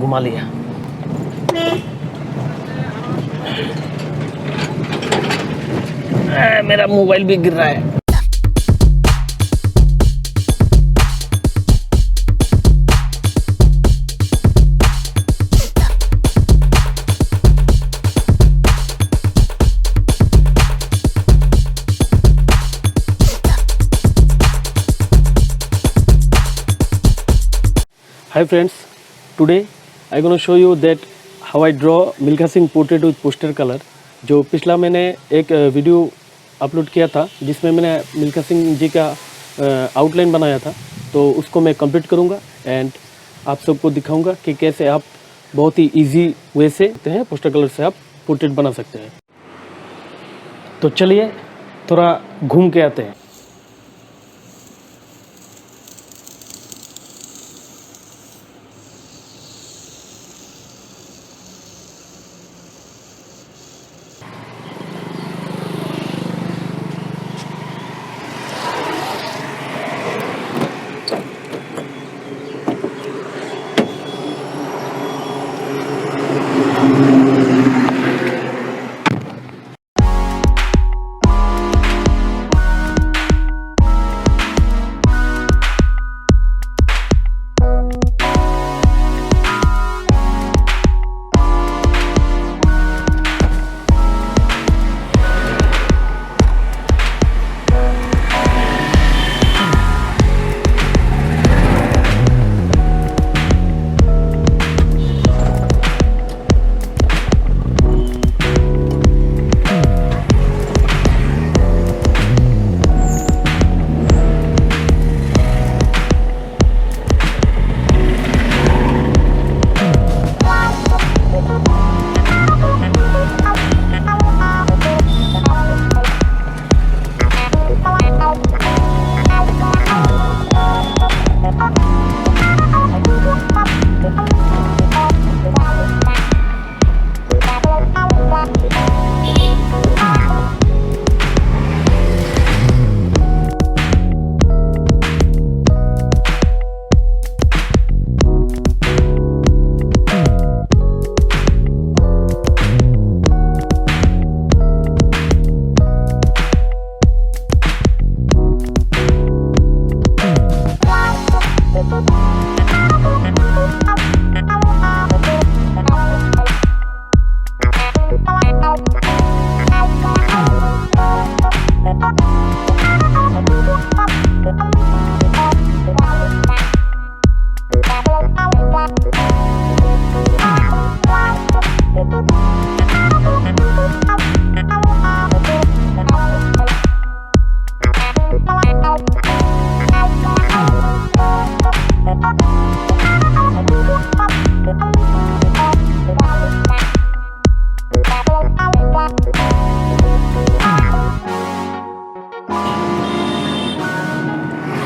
घुमा लिया। मेरा मोबाइल भी गिर रहा है। Hi friends, today I gonna show you that how I draw Milkha Singh portrait with poster color। जो पिछला मैंने एक वीडियो अपलोड किया था जिसमें मैंने मिल्खा सिंह जी का आउटलाइन बनाया था, तो उसको मैं कंप्लीट करूंगा एंड आप सबको दिखाऊंगा कि कैसे आप बहुत ही इजी वे से पोस्टर कलर से आप पोर्ट्रेट बना सकते हैं। तो चलिए थोड़ा घूम के आते हैं।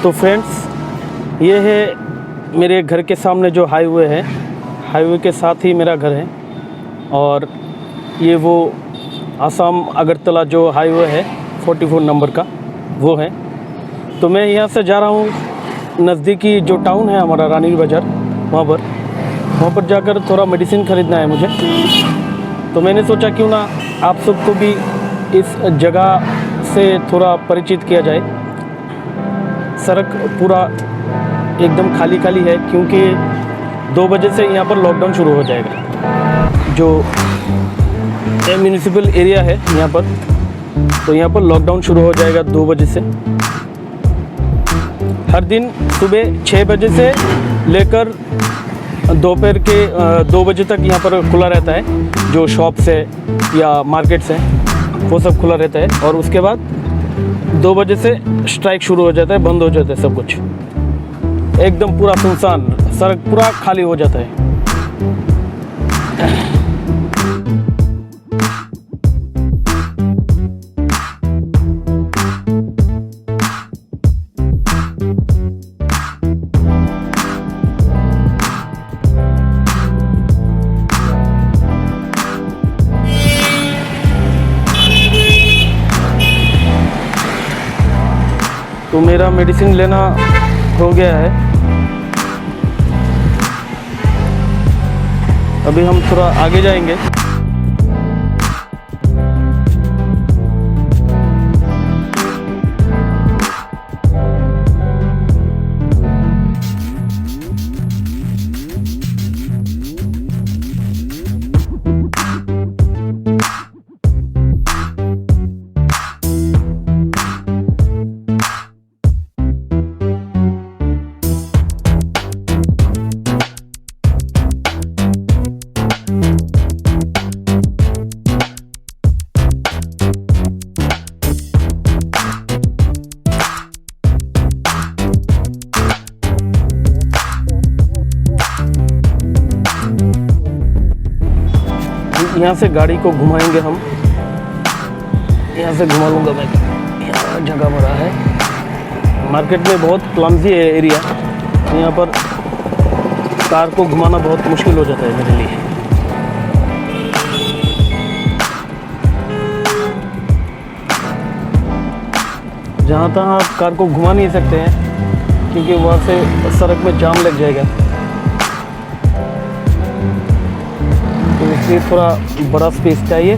तो फ्रेंड्स, ये है मेरे घर के सामने जो हाईवे है, हाईवे के साथ ही मेरा घर है और ये वो आसाम अगरतला जो हाईवे है 44 नंबर का वो है। तो मैं यहाँ से जा रहा हूँ नज़दीकी जो टाउन है हमारा रानी बाज़ार, वहाँ पर जाकर थोड़ा मेडिसिन ख़रीदना है मुझे। तो मैंने सोचा क्यों ना आप सबको भी इस जगह से थोड़ा परिचित किया जाए। सड़क पूरा एकदम खाली खाली है क्योंकि 2 बजे से यहाँ पर लॉकडाउन शुरू हो जाएगा। जो म्यूनिसिपल एरिया है यहाँ पर, तो यहाँ पर लॉकडाउन शुरू हो जाएगा 2 बजे से। हर दिन सुबह 6 बजे से लेकर दोपहर के 2 बजे तक यहाँ पर खुला रहता है। जो शॉप्स है या मार्केट्स हैं वो सब खुला रहता है और उसके बाद 2 बजे से स्ट्राइक शुरू हो जाता है, बंद हो जाता है सब कुछ। एकदम पूरा सुनसान, सड़क पूरा खाली हो जाता है। तो मेरा मेडिसिन लेना हो गया है अभी हम थोड़ा आगे जाएंगे। यहाँ से गाड़ी को घुमाएंगे हम। यहाँ से घुमा लूँगा मैं। यहाँ जगह बड़ा है। मार्केट में बहुत क्लमजी है एरिया, यहाँ पर कार को घुमाना बहुत मुश्किल हो जाता है मेरे लिए। जहाँ तहाँ आप कार को घुमा नहीं सकते हैं क्योंकि वहाँ से सड़क में जाम लग जाएगा। तो इसलिए थोड़ा बड़ा स्पेस चाहिए,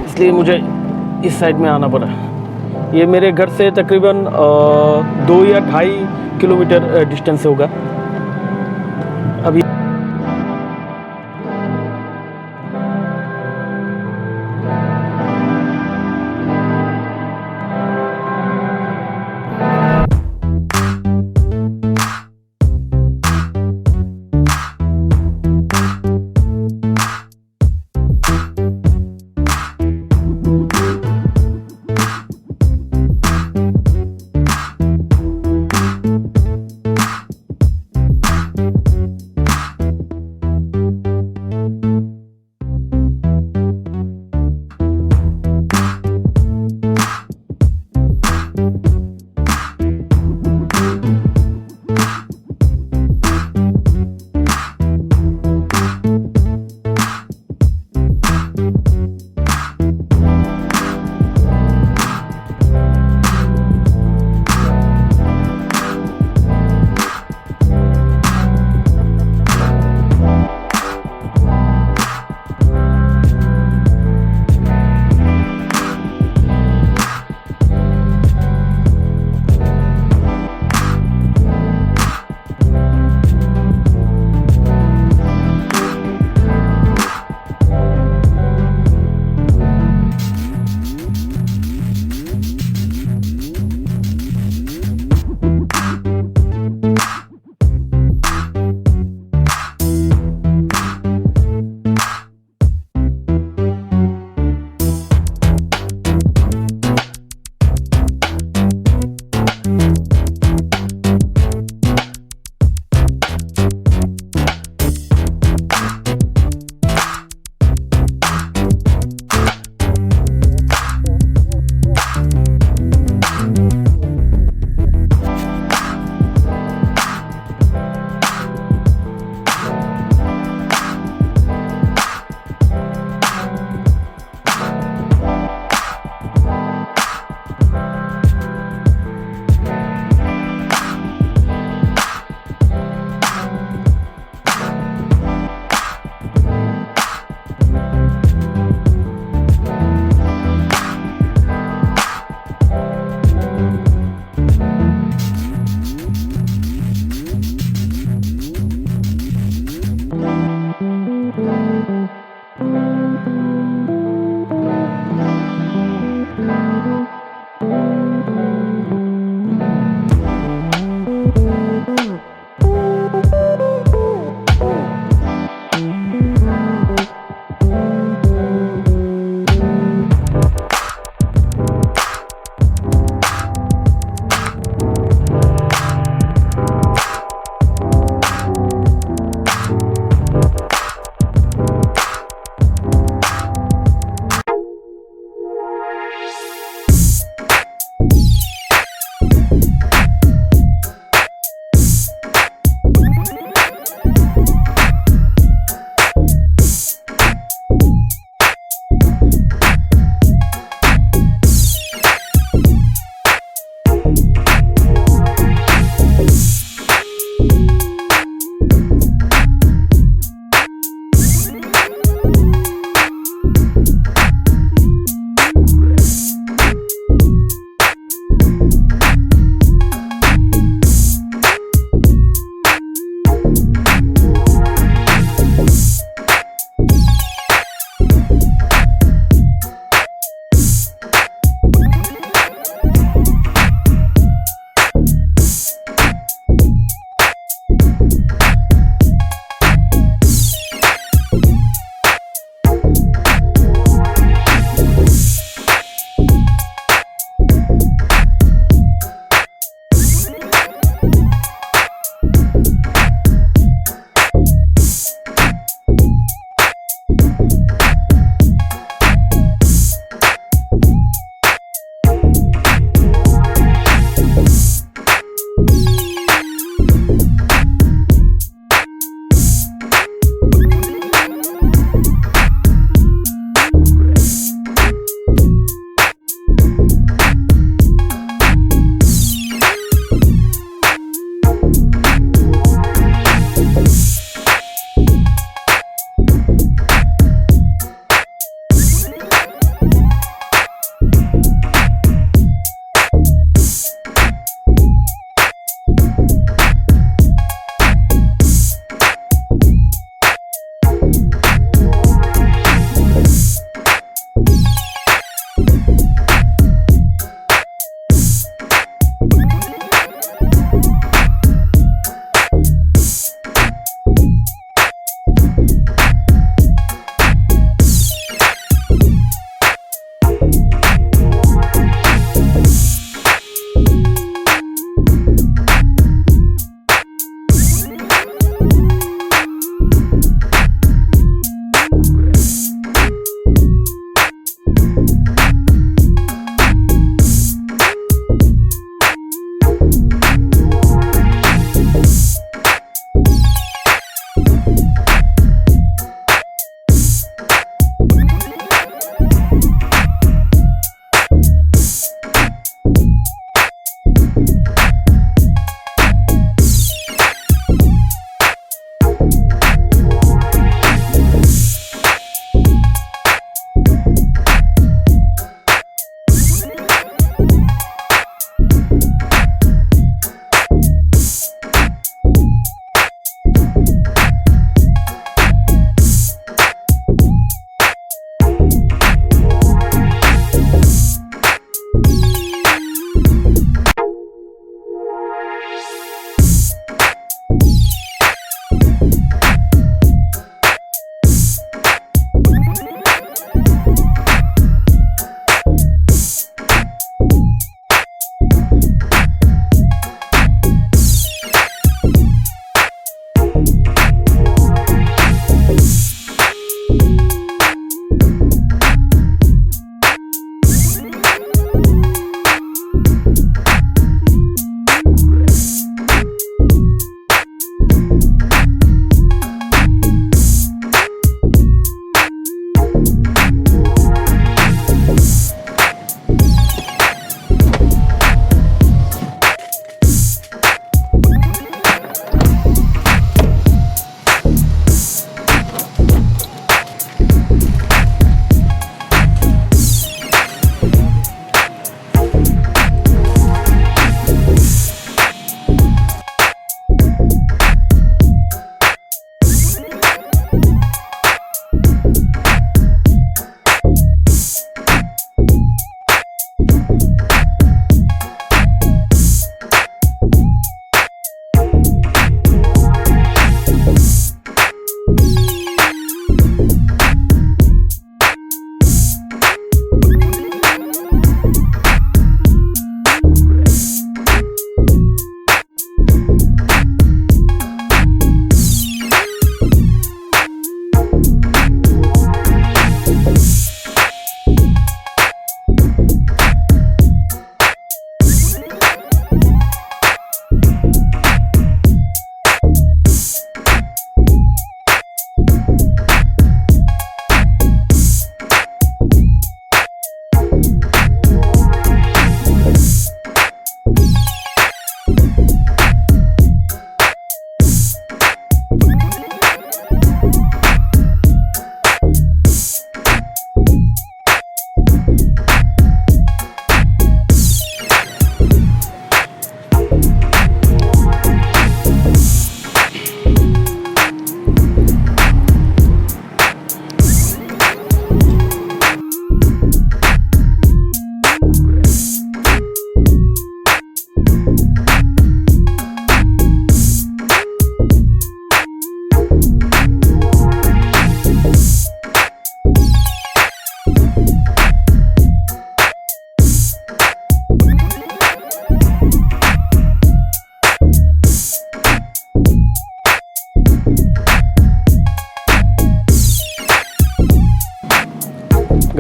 इसलिए मुझे इस साइड में आना पड़ा। ये मेरे घर से तकरीबन 2 या 2.5 किलोमीटर डिस्टेंस होगा। अभी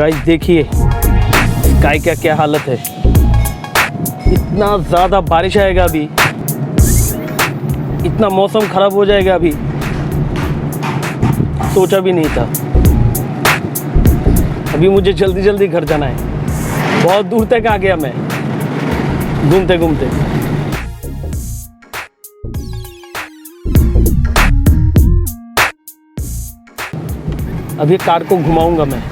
गाइस देखिए स्काई का क्या हालत है। इतना ज़्यादा बारिश आएगा अभी, इतना मौसम ख़राब हो जाएगा अभी, सोचा भी नहीं था। अभी मुझे जल्दी जल्दी घर जाना है। बहुत दूर तक आ गया मैं घूमते घूमते। अभी कार को घुमाऊंगा मैं।